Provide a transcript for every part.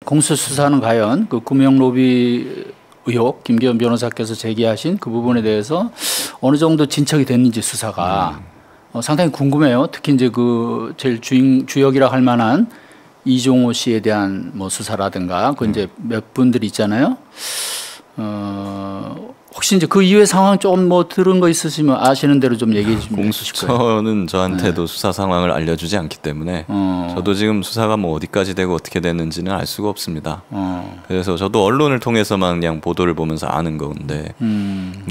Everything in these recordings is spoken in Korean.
공수처 수사는 과연 그 금융 로비 의혹 김기현 변호사께서 제기하신 그 부분에 대해서 어느 정도 진척이 됐는지 수사가 상당히 궁금해요. 특히 이제 그 제일 주역이라 할 만한 이종호 씨에 대한 뭐 수사라든가 그 이제 몇 분들이 있잖아요. 혹시 이제 그 이후의 상황 좀 뭐 들은 거 있으시면 아시는 대로 좀 얘기해 주시면 공수처는 저한테도 네. 수사 상황을 알려주지 않기 때문에 저도 지금 수사가 뭐 어디까지 되고 어떻게 됐는지는 알 수가 없습니다. 그래서 저도 언론을 통해서만 그냥 보도를 보면서 아는 건데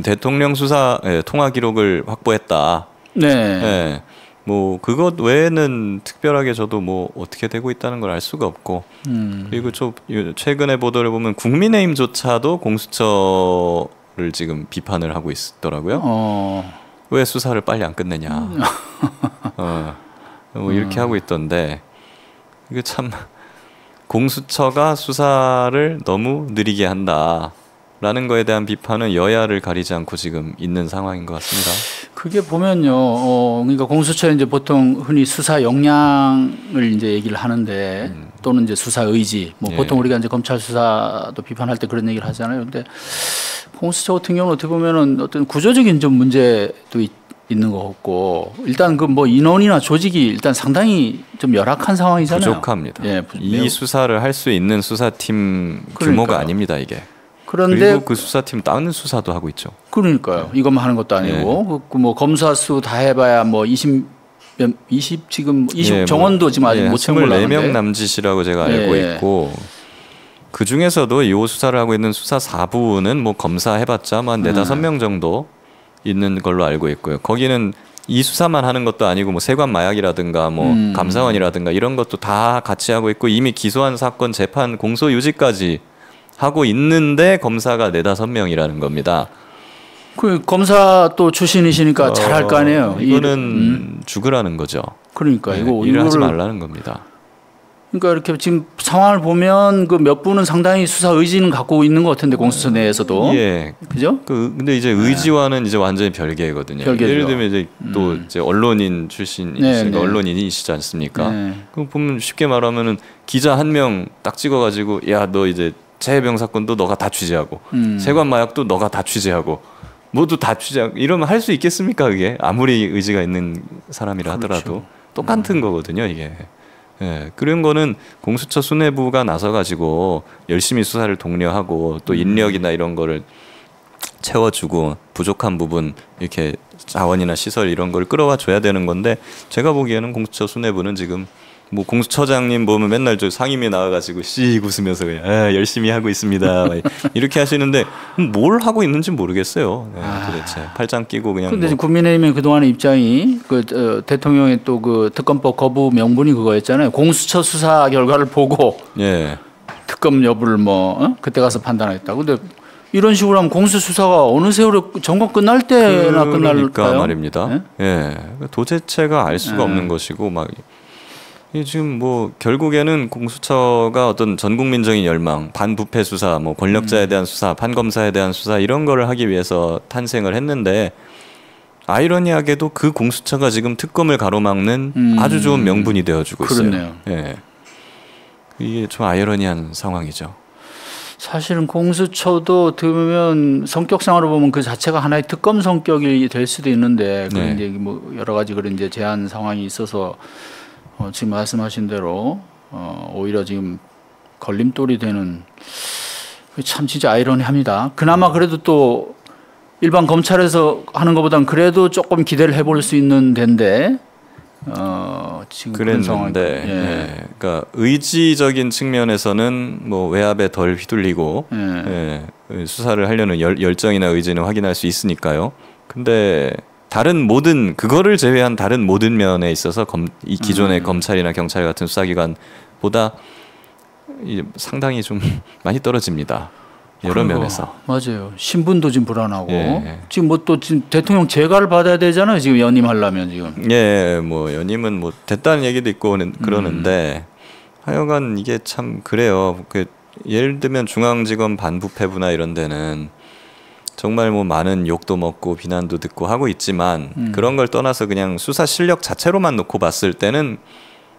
대통령 수사 통화 기록을 확보했다. 네. 네. 뭐 그것 외에는 특별하게 저도 뭐 어떻게 되고 있다는 걸 알 수가 없고 그리고 최근에 보도를 보면 국민의힘조차도 공수처를 지금 비판을 하고 있더라고요. 왜 수사를 빨리 안 끝내냐. 뭐 이렇게 하고 있던데 이게 참 공수처가 수사를 너무 느리게 한다라는 거에 대한 비판은 여야를 가리지 않고 지금 있는 상황인 것 같습니다. 그게 보면요, 그러니까 공수처에 이제 보통 흔히 수사 역량을 이제 얘기를 하는데 또는 이제 수사 의지, 뭐 예. 보통 우리가 이제 검찰 수사도 비판할 때 그런 얘기를 하잖아요. 근데 공수처 같은 경우는 어떻게 보면은 어떤 구조적인 좀 문제도 있는 것 같고 일단 그 뭐 인원이나 조직이 일단 상당히 좀 열악한 상황이잖아요. 부족합니다. 예, 이 수사를 할 수 있는 수사팀 규모가 아닙니다, 이게. 그런데 그리고 그 수사팀 다른 수사도 하고 있죠. 그러니까요. 네. 이것만 하는 것도 아니고 그 뭐 검사 수 다 해봐야 뭐 20 지금 20 정원도 지금 아직 못 채운 걸로 아는데 24명 남짓이라고 제가 알고 있고 그 중에서도 이 수사를 하고 있는 수사 4부는 뭐 검사 해봤자 한 4-5명 정도 있는 걸로 알고 있고요. 거기는 이 수사만 하는 것도 아니고 뭐 세관 마약이라든가 뭐 감사원이라든가 이런 것도 다 같이 하고 있고 이미 기소한 사건 재판 공소 유지까지 하고 있는데 검사가 4-5명이라는 겁니다. 그 검사 또 출신이시니까 잘할 거 아니에요. 이거는 죽으라는 거죠. 그러니까 네, 이거 일을 하지 말라는 겁니다. 그러니까 이렇게 지금 상황을 보면 그 몇 분은 상당히 수사 의지는 갖고 있는 것 같은데 공수처 내에서도. 예. 그죠? 근데 이제 의지와는 이제 완전히 별개거든요. 별개죠. 예를 들면 이제 또 이제 언론인 출신이시니까 언론인이시지 않습니까? 그럼 보면 쉽게 말하면은 기자 한 명 딱 찍어가지고 야 너 이제 재해병 사건도 너가 다 취재하고 세관 마약도 너가 다 취재하고 모두 다 취재하고 이러면 할 수 있겠습니까? 그게 아무리 의지가 있는 사람이라 하더라도 그렇죠. 똑같은 거거든요, 이게. 예, 그런 거는 공수처 수뇌부가 나서가지고 열심히 수사를 독려하고 또 인력이나 이런 거를 채워주고 부족한 부분 이렇게 자원이나 시설 이런 걸 끌어와 줘야 되는 건데 제가 보기에는 공수처 수뇌부는 지금 뭐 공수처장님 보면 맨날 저 상임위 나와가지고 씩 웃으면서 그냥 열심히 하고 있습니다 이렇게 하시는데 뭘 하고 있는지 모르겠어요. 도대체 팔짱 끼고 그냥. 그런데 뭐. 국민의힘의 그동안의 입장이 그 대통령의 또 그 특검법 거부 명분이 그거였잖아요. 공수처 수사 결과를 보고 특검 여부를 뭐 그때 가서 판단하겠다. 근데 이런 식으로 하면 공수 수사가 어느 세월에 정권 끝날 때나 끝날까요? 말입니다. 도대체가 알 수가 없는 것이고 막. 지금 뭐 결국에는 공수처가 어떤 전국민적인 열망, 반부패 수사, 뭐 권력자에 대한 수사, 판검사에 대한 수사 이런 거를 하기 위해서 탄생을 했는데 아이러니하게도 그 공수처가 지금 특검을 가로막는 아주 좋은 명분이 되어주고 있어요. 그렇네요. 예, 이게 좀 아이러니한 상황이죠. 사실은 공수처도 들으면 성격상으로 보면 그 자체가 하나의 특검 성격이 될 수도 있는데 그런 이제 뭐 여러 가지 그런 이제 제한 상황이 있어서. 지금 말씀하신 대로 오히려 지금 걸림돌이 되는 참 진짜 아이러니합니다. 그나마 그래도 또 일반 검찰에서 하는 것보다는 그래도 조금 기대를 해볼 수 있는 데인데 지금 그런 그랬는데 그러니까 의지적인 측면에서는 뭐 외압에 덜 휘둘리고 수사를 하려는 열정이나 의지는 확인할 수 있으니까요. 근데 다른 모든 그거를 제외한 다른 모든 면에 있어서 이 기존의 검찰이나 경찰 같은 수사기관보다 상당히 좀 많이 떨어집니다. 여러 면에서. 맞아요. 신분도 지금 불안하고 지금 뭐 또 지금 대통령 재가를 받아야 되잖아요. 지금 연임하려면 지금. 뭐 연임은 뭐 됐다는 얘기도 있고 그러는데 하여간 이게 참 그래요. 예를 들면 중앙지검 반부패부나 이런 데는. 정말 뭐 많은 욕도 먹고 비난도 듣고 하고 있지만 그런 걸 떠나서 그냥 수사 실력 자체로만 놓고 봤을 때는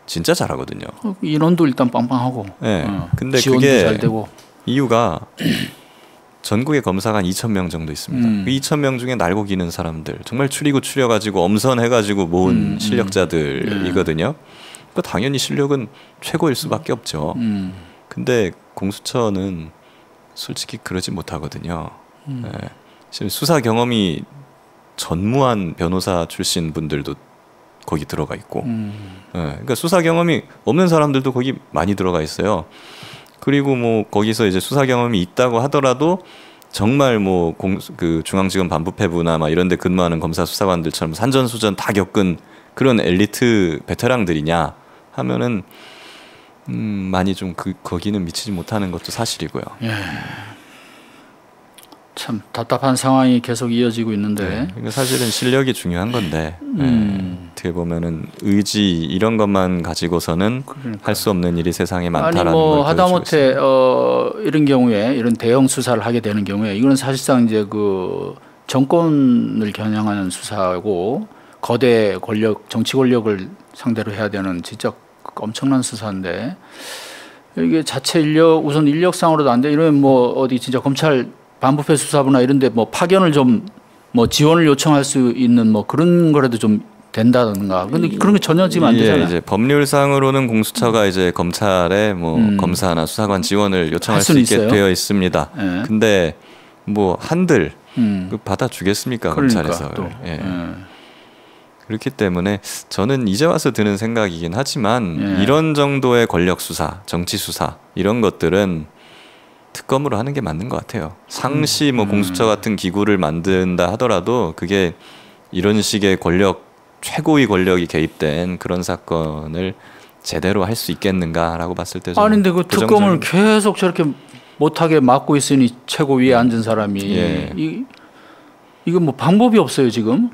진짜 잘하거든요. 인원도 일단 빵빵하고. 네. 근데 지원도 그게 잘 되고. 이유가 전국에 검사가 한 2,000명 정도 있습니다. 그 2,000명 중에 날고 기는 사람들, 정말 추리고 추려가지고 엄선해가지고 모은 실력자들이거든요. 그러니까 당연히 실력은 최고일 수밖에 없죠. 근데 공수처는 솔직히 그러지 못하거든요. 네. 지금 수사 경험이 전무한 변호사 출신 분들도 거기 들어가 있고, 네. 그러니까 수사 경험이 없는 사람들도 거기 많이 들어가 있어요. 그리고 뭐 거기서 이제 수사 경험이 있다고 하더라도 정말 뭐 그 중앙지검 반부패부나 막 이런데 근무하는 검사 수사관들처럼 산전수전 다 겪은 그런 엘리트 베테랑들이냐 하면은 많이 좀 거기는 미치지 못하는 것도 사실이고요. 예. 참 답답한 상황이 계속 이어지고 있는데. 네. 그러니까 사실은 실력이 중요한 건데 어떻게 보면은 의지 이런 것만 가지고서는 할 수 없는 일이 세상에 많다라는 아니 뭐 걸 하다못해 이런 경우에 이런 대형 수사를 하게 되는 경우에 이거는 사실상 이제 그 정권을 겨냥하는 수사고 거대 권력 정치 권력을 상대로 해야 되는 진짜 엄청난 수사인데 이게 자체 인력 우선 인력상으로도 안 돼. 이러면 뭐 어디 진짜 검찰 반부패 수사부나 이런데 뭐 파견을 좀 뭐 지원을 요청할 수 있는 뭐 그런 거라도 좀 된다든가. 근데 그런 게 전혀 지금 안 되잖아요. 이제 법률상으로는 공수처가 이제 검찰에 뭐 검사나 수사관 지원을 요청할 수 있게 있어요? 되어 있습니다. 예. 근데 뭐 한들 받아주겠습니까 검찰에서? 예. 그렇기 때문에 저는 이제 와서 드는 생각이긴 하지만 이런 정도의 권력 수사, 정치 수사 이런 것들은 특검으로 하는 게 맞는 것 같아요. 상시 뭐 공수처 같은 기구를 만든다 하더라도 그게 이런 식의 최고위 권력이 개입된 그런 사건을 제대로 할 수 있겠는가라고 봤을 때 아니 근데 그 특검을 계속 저렇게 못하게 막고 있으니 최고위에 앉은 사람이 이거 뭐 방법이 없어요 지금?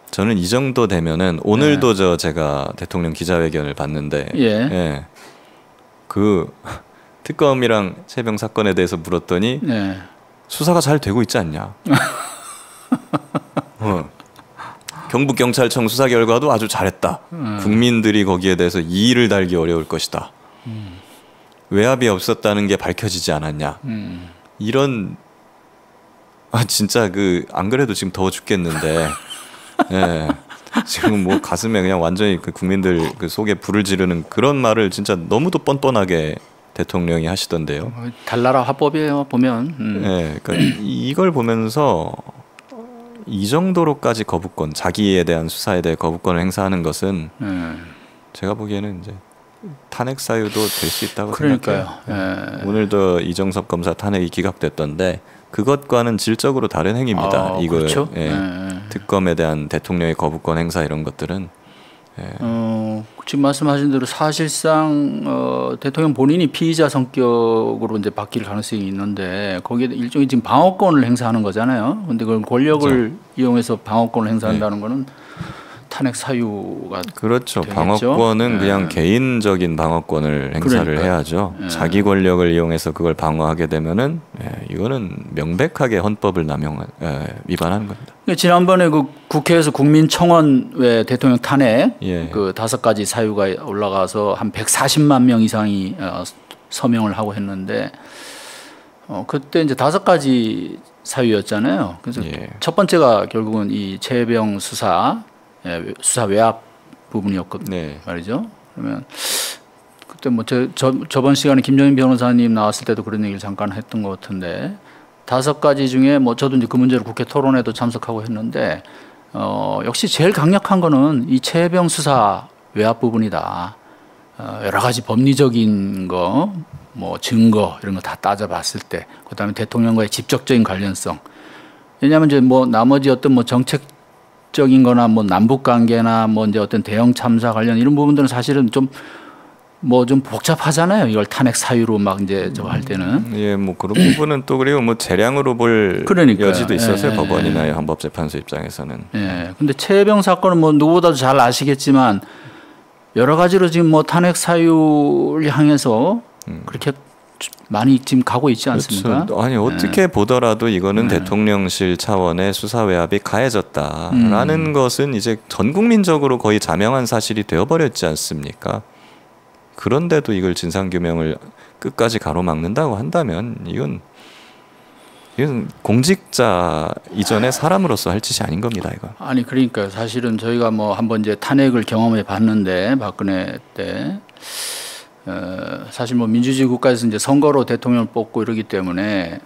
저는 이 정도 되면은 오늘도 제가 대통령 기자회견을 봤는데 그 특검이랑 최병 사건에 대해서 물었더니 수사가 잘 되고 있지 않냐. 경북경찰청 수사 결과도 아주 잘했다. 국민들이 거기에 대해서 이의를 달기 어려울 것이다. 외압이 없었다는 게 밝혀지지 않았냐. 이런 진짜 안 그래도 지금 더워 죽겠는데 지금 뭐 가슴에 그냥 완전히 그 국민들 그 속에 불을 지르는 그런 말을 진짜 너무도 뻔뻔하게 대통령이 하시던데요. 달나라 화법이에요 보면. 그러니까 이걸 보면서 이 정도로까지 거부권, 자기에 대한 수사에 대해 거부권을 행사하는 것은 제가 보기에는 이제 탄핵 사유도 될 수 있다고 생각해요. 오늘도 이정섭 검사 탄핵이 기각됐던데 그것과는 질적으로 다른 행위입니다. 이거 그렇죠? 특검에 대한 대통령의 거부권 행사 이런 것들은 지금 말씀하신 대로 사실상 대통령 본인이 피의자 성격으로 이제 바뀔 가능성이 있는데 거기에 일종의 지금 방어권을 행사하는 거잖아요. 근데 그걸 권력을 이용해서 방어권을 행사한다는 거는 탄핵 사유가 그렇죠. 되겠죠? 방어권은 그냥 개인적인 방어권을 행사를 해야죠. 자기 권력을 이용해서 그걸 방어하게 되면은 이거는 명백하게 헌법을 위반하는 겁니다. 지난번에 그 국회에서 국민청원 왜 대통령 탄핵 그 5가지 사유가 올라가서 한 140만 명 이상이 서명을 하고 했는데 그때 이제 5가지 사유였잖아요. 그래서 첫 번째가 결국은 이 최병 수사 외압 부분이었거든요. 말이죠. 그러면 그때 뭐 저번 시간에 김정인 변호사님 나왔을 때도 그런 얘기를 잠깐 했던 것 같은데 5가지 중에 뭐 저도 이제 그 문제로 국회 토론회도 참석하고 했는데 역시 제일 강력한 거는 이 최병 수사 외압 부분이다. 여러 가지 법리적인 거, 뭐 증거 이런 거 다 따져봤을 때, 그다음에 대통령과의 직접적인 관련성. 왜냐하면 이제 뭐 나머지 어떤 뭐 정책적인 거나 뭐 남북 관계나 뭐 이제 어떤 대형 참사 관련 이런 부분들은 사실은 좀 복잡하잖아요. 이걸 탄핵 사유로 막 이제 저거 할 때는. 뭐 그런 부분은 또 그리고 뭐 재량으로 볼 여지도 있어서요. 법원이나 헌법재판소 입장에서는. 근데 최병 사건은 뭐 누구보다도 잘 아시겠지만 여러 가지로 지금 뭐 탄핵 사유를 향해서 그렇게 많이 지금 가고 있지 않습니까? 그렇죠. 아니 어떻게 보더라도 이거는 대통령실 차원의 수사 외압이 가해졌다라는 것은 이제 전 국민적으로 거의 자명한 사실이 되어버렸지 않습니까? 그런데도 이걸 진상규명을 끝까지 가로막는다고 한다면 이건 공직자 이전에 사람으로서 할 짓이 아닌 겁니다. 이거. 아니 그러니까 사실은 저희가 뭐 한번 이제 탄핵을 경험해 봤는데 박근혜 때 사실 뭐 민주주의 국가에서 이제 선거로 대통령을 뽑고 이러기 때문에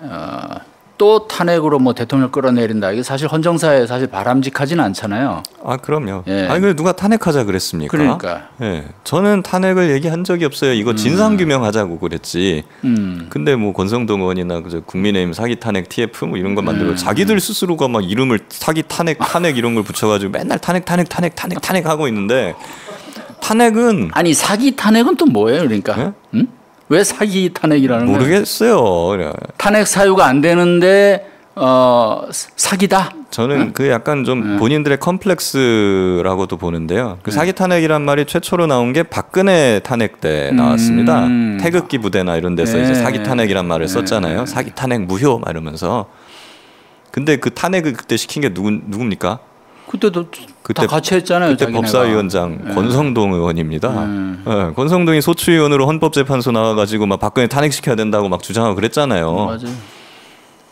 또 탄핵으로 뭐 대통령을 끌어내린다. 이게 사실 헌정사에 사실 바람직하지는 않잖아요. 아 그럼요. 예. 아니 그 누가 탄핵하자 그랬습니까? 그러니까. 예. 저는 탄핵을 얘기한 적이 없어요. 이거 진상규명하자고 그랬지. 근데 뭐 권성동 의원이나 그저 국민의힘 사기 탄핵 TF 뭐 이런 거 만들고 자기들 스스로가 막 이름을 사기 탄핵 이런 걸 붙여가지고 맨날 탄핵 하고 있는데 탄핵은 아니 사기 탄핵은 또 뭐예요? 그러니까. 예? 응? 왜 사기 탄핵이라는 거예요? 모르겠어요. 탄핵 사유가 안 되는데 사기다. 저는 그 약간 좀 본인들의 컴플렉스라고도 보는데요. 그 사기 탄핵이란 말이 최초로 나온 게 박근혜 탄핵 때 나왔습니다. 태극기 부대나 이런 데서 이제 사기 탄핵이란 말을 썼잖아요. 사기 탄핵 무효 막 이러면서. 근데 그 탄핵을 그때 시킨 게 누굽니까? 그때도 다 같이 했잖아요. 그때 자기네가. 법사위원장 권성동 의원입니다. 네, 권성동이 소추위원으로 헌법재판소 나와가지고 막 박근혜 탄핵시켜야 된다고 막 주장하고 그랬잖아요. 맞아요.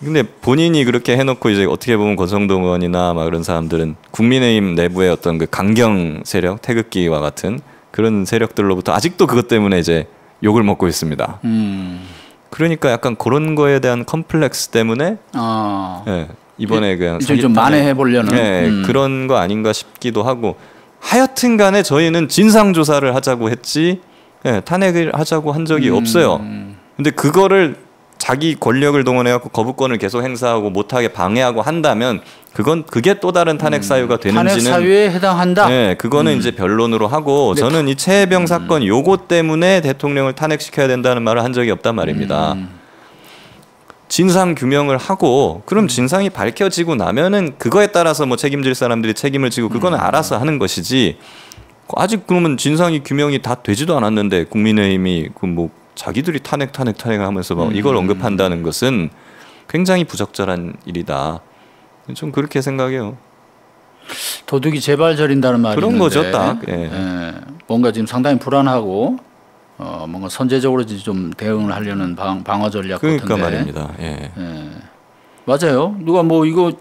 근데 본인이 그렇게 해놓고 이제 어떻게 보면 권성동 의원이나 막 그런 사람들은 국민의힘 내부의 어떤 그 강경 세력, 태극기와 같은 그런 세력들로부터 아직도 그것 때문에 이제 욕을 먹고 있습니다. 그러니까 약간 그런 거에 대한 컴플렉스 때문에 네, 이번에 그냥 이제 좀 만회해 보려는 그런 거 아닌가 싶기도 하고 하여튼간에 저희는 진상 조사를 하자고 했지 탄핵을 하자고 한 적이 없어요. 근데 그거를 자기 권력을 동원해갖고 거부권을 계속 행사하고 못하게 방해하고 한다면 그게 또 다른 탄핵 사유가 되는지는 탄핵 사유에 해당한다. 네, 그거는 이제 변론으로 하고 저는 이 최혜병 사건 요거 때문에 대통령을 탄핵시켜야 된다는 말을 한 적이 없단 말입니다. 진상 규명을 하고 그럼 진상이 밝혀지고 나면은 그거에 따라서 뭐 책임질 사람들이 책임을 지고 그거는 알아서 하는 것이지 아직 그러면 진상이 규명이 다 되지도 않았는데 국민의힘이 그 뭐 자기들이 탄핵을 하면서 막 이걸 언급한다는 것은 굉장히 부적절한 일이다. 좀 그렇게 생각해요. 도둑이 제발 저린다는 말이 그런 있는데, 거죠, 딱. 예. 뭔가 지금 상당히 불안하고 뭔가 선제적으로 좀 대응을 하려는 방어 전략 그러니까 같은데. 말입니다. 예. 맞아요. 누가 뭐 이거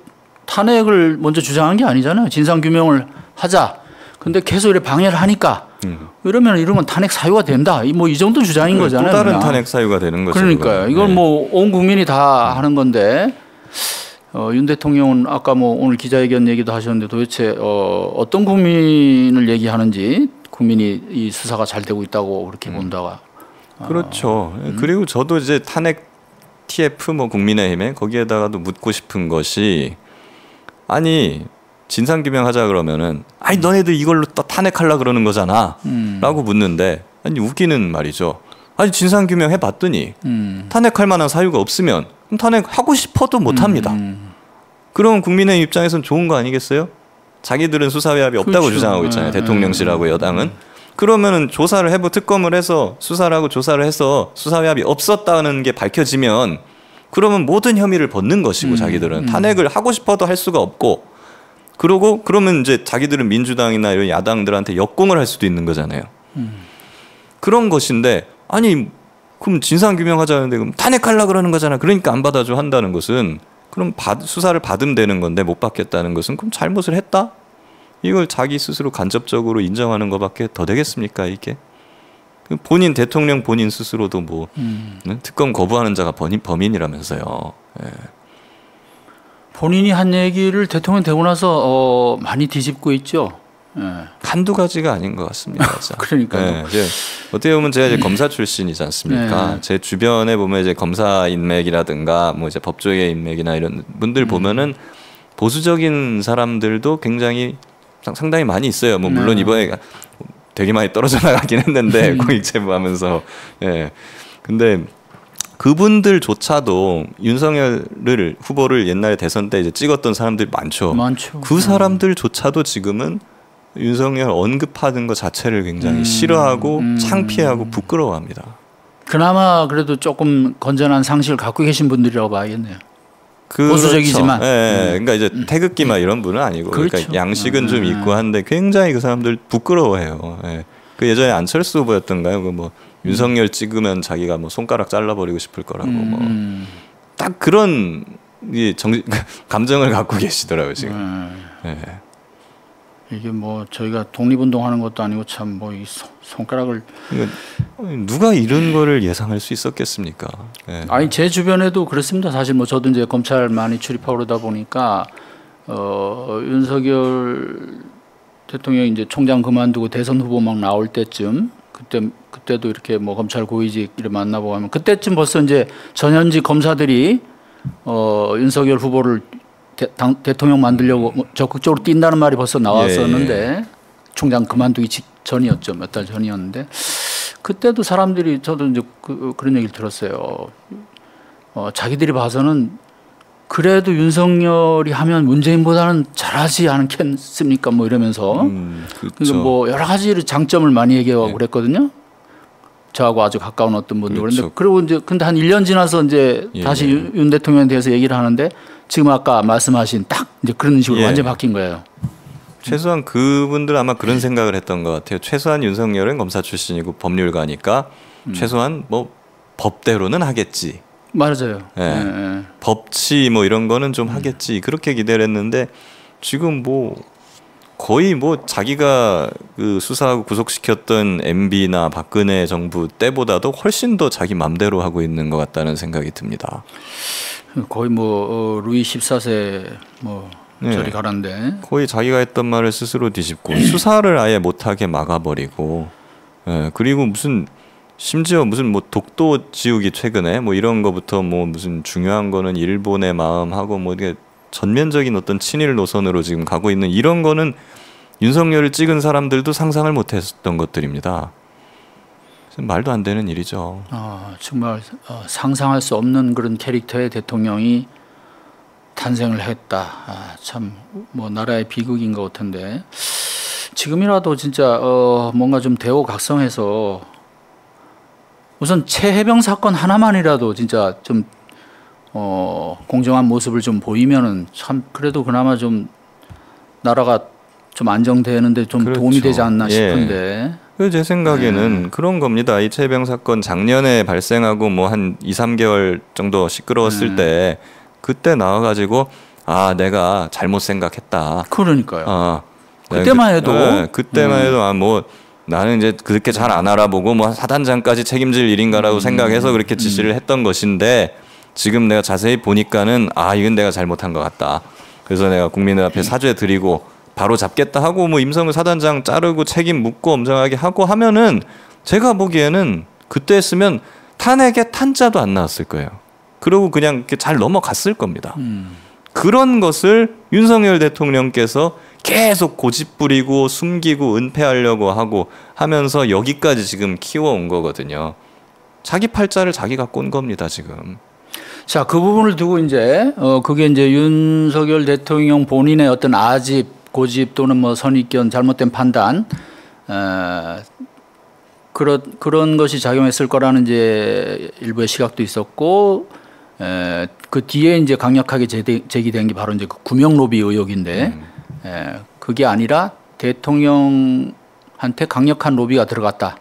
탄핵을 먼저 주장한 게 아니잖아요. 진상 규명을 하자. 근데 계속 이렇게 방해를 하니까 이러면 이런 건 탄핵 사유가 된다. 뭐 이 정도 주장인 거잖아요. 또 다른 그냥. 탄핵 사유가 되는 거죠. 그러니까요. 이건 뭐 온 국민이 다 하는 건데 윤 대통령은 아까 뭐 오늘 기자회견 얘기도 하셨는데 도대체 어떤 국민을 얘기하는지 국민이 이 수사가 잘 되고 있다고 그렇게 본다가 그렇죠. 그리고 저도 이제 탄핵 TF 뭐 국민의힘에 거기에다가도 묻고 싶은 것이 아니 진상규명하자 그러면은 아니 너네들 이걸로 또 탄핵하려 그러는 거잖아 라고 묻는데 아니 웃기는 말이죠. 아니 진상규명 해봤더니 탄핵할 만한 사유가 없으면 그럼 탄핵하고 싶어도 못합니다. 그럼 국민의 입장에서는 좋은 거 아니겠어요? 자기들은 수사외압이 없다고 그렇죠. 주장하고 있잖아요. 대통령실하고 여당은. 그러면은 조사를 해보 특검을 해서 수사를 하고 조사를 해서 수사외압이 없었다는 게 밝혀지면 그러면 모든 혐의를 벗는 것이고 자기들은 탄핵을 하고 싶어도 할 수가 없고 그러면 이제 자기들은 민주당이나 이런 야당들한테 역공을 할 수도 있는 거잖아요. 그런 것인데 아니 그럼 진상규명하자는데 그럼 탄핵하려고 그러는 거잖아. 그러니까 안 받아줘 한다는 것은 그럼 수사를 받으면 되는 건데 못 받겠다는 것은 그럼 잘못을 했다? 이걸 자기 스스로 간접적으로 인정하는 것밖에 더 되겠습니까 이게? 본인 대통령 본인 스스로도 뭐 특검 거부하는 자가 범인이라면서요. 예. 본인이 한 얘기를 대통령 되고 나서 많이 뒤집고 있죠. 예. 한두 가지가 아닌 것 같습니다. 그러니까요. 예, 어떻게 보면 제가 이제 검사 출신이지 않습니까? 제 주변에 보면 이제 검사 인맥이라든가 뭐 이제 법조계 인맥이나 이런 분들 보면은 보수적인 사람들도 굉장히 상당히 많이 있어요. 뭐 물론 이번에 되게 많이 떨어져 나가긴 했는데 공익제보 하면서 근데 그분들조차도 윤석열 후보를 옛날에 대선 때 이제 찍었던 사람들이 많죠. 그 사람들조차도 지금은 윤석열 언급하는 것 자체를 굉장히 싫어하고 창피하고 부끄러워합니다. 그나마 그래도 조금 건전한 상식을 갖고 계신 분들이라고 봐야겠네요. 보수적이지만. 그러니까 이제 태극기만 이런 분은 아니고, 그렇죠. 그러니까 양식은 좀 있고 한데 굉장히 그 사람들 부끄러워해요. 그 예전에 안철수 후보였던가요? 그 뭐 윤석열 찍으면 자기가 뭐 손가락 잘라버리고 싶을 거라고 뭐 딱 그런 감정을 갖고 계시더라고요 지금. 네. 이게 뭐 저희가 독립운동하는 것도 아니고 참 뭐 이 손가락을 그러니까 누가 이런 거를 예상할 수 있었겠습니까? 네. 아니 제 주변에도 그렇습니다. 사실 뭐 저도 이제 검찰 많이 출입하고 그러다 보니까 윤석열 대통령이 이제 총장 그만두고 대선 후보 막 나올 때쯤 그때도 이렇게 뭐 검찰 고위직을 만나보고 하면 그때쯤 벌써 이제 전현직 검사들이 윤석열 후보를 대통령 만들려고 적극적으로 뛴다는 말이 벌써 나왔었는데 예. 총장 그만두기 직전이었죠. 몇 달 전이었는데 그때도 사람들이 저도 이제 그런 얘기를 들었어요. 자기들이 봐서는 그래도 윤석열이 하면 문재인보다는 잘하지 않겠습니까? 뭐 이러면서 그렇죠. 그러니까 뭐 여러 가지 장점을 많이 얘기하고 네. 그랬거든요. 저하고 아주 가까운 어떤 분들. 그렇죠. 그런데 그리고 이제 근데 한 1년 지나서 이제 예. 다시 윤 대통령에 대해서 얘기를 하는데 지금 아까 말씀하신 딱 이제 그런 식으로 예. 완전히 바뀐 거예요. 최소한 그분들 아마 그런 생각을 했던 것 같아요. 최소한 윤석열은 검사 출신이고 법률가니까 최소한 뭐 법대로는 하겠지. 맞아요. 예. 예. 법치 뭐 이런 거는 좀 하겠지. 그렇게 기대를 했는데 지금 뭐 거의 뭐 자기가 그 수사하고 구속시켰던 MB나 박근혜 정부 때보다도 훨씬 더 자기 맘대로 하고 있는 것 같다는 생각이 듭니다. 거의 뭐 루이 14세 뭐 네. 저리 가란데 거의 자기가 했던 말을 스스로 뒤집고 수사를 아예 못하게 막아버리고 예. 그리고 심지어 무슨 뭐 독도 지우기 최근에 뭐 이런 거부터 뭐 무슨 중요한 거는 일본의 마음하고 뭐 이게 전면적인 어떤 친일 노선으로 지금 가고 있는 이런 거는 윤석열을 찍은 사람들도 상상을 못했던 것들입니다. 말도 안 되는 일이죠. 정말 상상할 수 없는 그런 캐릭터의 대통령이 탄생을 했다. 참 뭐 나라의 비극인 것 같은데 지금이라도 진짜 뭔가 좀 대오각성해서 우선 최혜병 사건 하나만이라도 진짜 좀 공정한 모습을 좀 보이면은 참 그래도 그나마 좀 나라가 좀 안정되는데 좀 그렇죠. 도움이 되지 않나 싶은데. 제 생각에는 그런 겁니다. 이 최혜병 사건 작년에 발생하고 뭐 한 2, 3개월 정도 시끄러웠을 때 그때 나와가지고 내가 잘못 생각했다. 그러니까요. 그때만 해도 그때만 해도 뭐 나는 이제 그렇게 잘 안 알아보고 뭐 사단장까지 책임질 일인가라고 생각해서 그렇게 지시를 했던 것인데 지금 내가 자세히 보니까는 이건 내가 잘못한 것 같다. 그래서 내가 국민들 앞에 사죄드리고 바로 잡겠다 하고 뭐 임성근 사단장 자르고 책임 묻고 엄정하게 하고 하면은 제가 보기에는 그때 했으면 탄핵에 탄자도 안 나왔을 거예요. 그러고 그냥 이렇게 잘 넘어갔을 겁니다. 그런 것을 윤석열 대통령께서 계속 고집 부리고 숨기고 은폐하려고 하고 하면서 여기까지 지금 키워온 거거든요. 자기 팔자를 자기가 꼰 겁니다, 지금. 자, 그 부분을 두고 이제 그게 이제 윤석열 대통령 본인의 어떤 아집, 고집 또는 뭐 선입견, 잘못된 판단 그런 것이 작용했을 거라는 이제 일부의 시각도 있었고 그 뒤에 이제 강력하게 제기된 게 바로 이제 그 구명 로비 의혹인데 그게 아니라 대통령한테 강력한 로비가 들어갔다.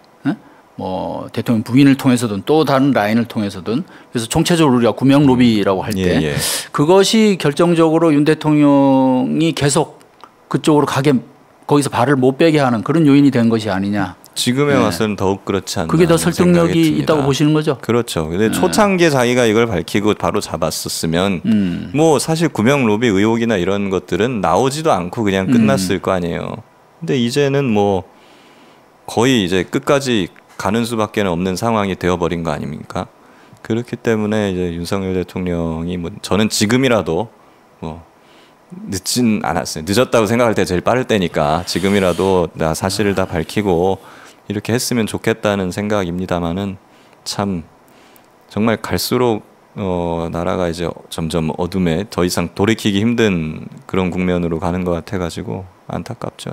뭐 대통령 부인을 통해서든 또 다른 라인을 통해서든 그래서 총체적으로 우리가 구명 로비라고 할 때 그것이 결정적으로 윤 대통령이 계속 그쪽으로 거기서 발을 못 빼게 하는 그런 요인이 된 것이 아니냐. 지금에 와서는 더욱 그렇지 않나. 그게 더 설득력이 있다고 보시는 거죠? 그렇죠. 근데 초창기에 자기가 이걸 밝히고 바로 잡았었으면 뭐 사실 구명 로비 의혹이나 이런 것들은 나오지도 않고 그냥 끝났을 거 아니에요. 근데 이제는 뭐 거의 이제 끝까지 가는 수밖에 없는 상황이 되어버린 거 아닙니까? 그렇기 때문에 이제 윤석열 대통령이 뭐 저는 지금이라도 뭐 늦진 않았어요. 늦었다고 생각할 때 제일 빠를 때니까 지금이라도 나 사실을 다 밝히고 이렇게 했으면 좋겠다는 생각입니다만은 참 정말 갈수록 나라가 이제 점점 어둠에 더 이상 돌이키기 힘든 그런 국면으로 가는 것 같아가지고 안타깝죠.